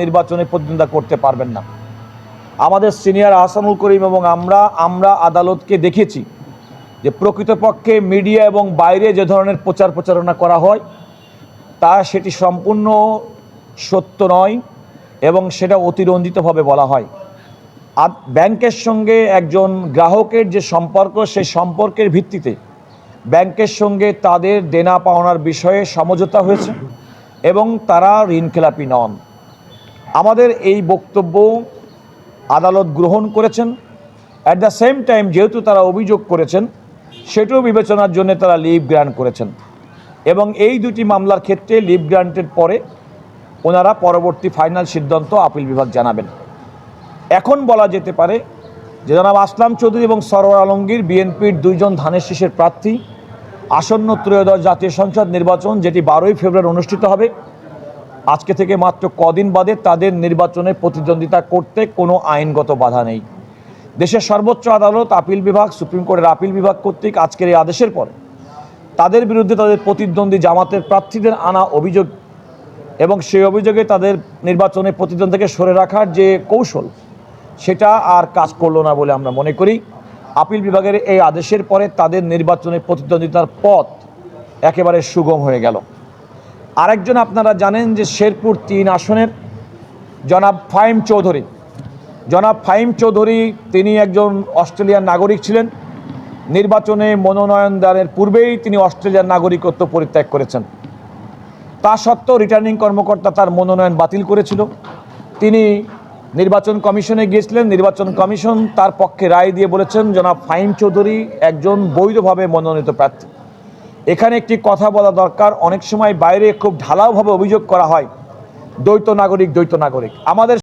নির্বাচনে প্রতিদ্বন্দ্বিতা করতে পারবেন না। আমাদের সিনিয়র আহসানুল করিম এবং আমরা আদালতকে দেখেছি যে প্রকৃতপক্ষে মিডিয়া এবং বাইরে যে ধরনের প্রচারণা করা হয় সেটি সম্পূর্ণ সত্য নয় এবং সেটা অতিরঞ্জিতভাবে বলা হয়। আর ব্যাংকের সঙ্গে একজন গ্রাহকের যে সম্পর্ক, সেই সম্পর্কের ভিত্তিতে ব্যাংকের সঙ্গে তাদের দেনা পাওনার বিষয়ে সমঝোতা হয়েছে এবং তারা ঋণখেলাপি নন। আমাদের এই বক্তব্য আদালত গ্রহণ করেছেন। অ্যাট দ্য সেম টাইম যেহেতু তারা অভিযোগ করেছেন, সেটাও বিবেচনার জন্য তারা লিভ গ্রান্ট করেছেন এবং এই দুটি মামলার ক্ষেত্রে লিভ গ্রান্টের পরে ওনারা পরবর্তী ফাইনাল সিদ্ধান্ত আপিল বিভাগ জানাবেন। এখন বলা যেতে পারে যে জনাব আসলাম চৌধুরী এবং সরওয়ার আলমগীর বিএনপির দুইজন ধানের শীষের প্রার্থী আসন্ন ত্রয়োদশ জাতীয় সংসদ নির্বাচন, যেটি 12ই ফেব্রুয়ারি অনুষ্ঠিত হবে, আজকে থেকে মাত্র কদিন বাদে তাদের নির্বাচনে প্রতিদ্বন্দ্বিতা করতে কোনো আইনগত বাধা নেই। দেশের সর্বোচ্চ আদালত আপিল বিভাগ, সুপ্রিম কোর্টের আপিল বিভাগ কর্তৃক আজকের এই আদেশের পরে তাদের বিরুদ্ধে তাদের প্রতিদ্বন্দ্বী জামাতের প্রার্থীদের আনা অভিযোগ এবং সেই অভিযোগে তাদের নির্বাচনে প্রতিদ্বন্দ্বী থেকে সরে রাখার যে কৌশল, সেটা আর কাজ করলো না বলে আমরা মনে করি। আপিল বিভাগের এই আদেশের পরে তাদের নির্বাচনে প্রতিদ্বন্দ্বিতার পথ একেবারে সুগম হয়ে গেল। আরেকজন আপনারা জানেন যে শেরপুর 3 আসনের জনাব ফাহিম চৌধুরী তিনি একজন অস্ট্রেলিয়ান নাগরিক ছিলেন। নির্বাচনে মনোনয়ন দানের পূর্বেই তিনি অস্ট্রেলিয়ার নাগরিকত্ব পরিত্যাগ করেছেন। তা সত্ত্বেও রিটার্নিং কর্মকর্তা তার মনোনয়ন বাতিল করেছিল। তিনি নির্বাচন কমিশনে গিয়েছিলেন। নির্বাচন কমিশন তার পক্ষে রায় দিয়ে বলেছেন জনাব ফাহিম চৌধুরী একজন বৈধভাবে মনোনীত প্রার্থী। এখানে একটি কথা বলা দরকার, অনেক সময় বাইরে খুব ঢালাওভাবে অভিযোগ করা হয় দ্বৈত নাগরিক। আমাদের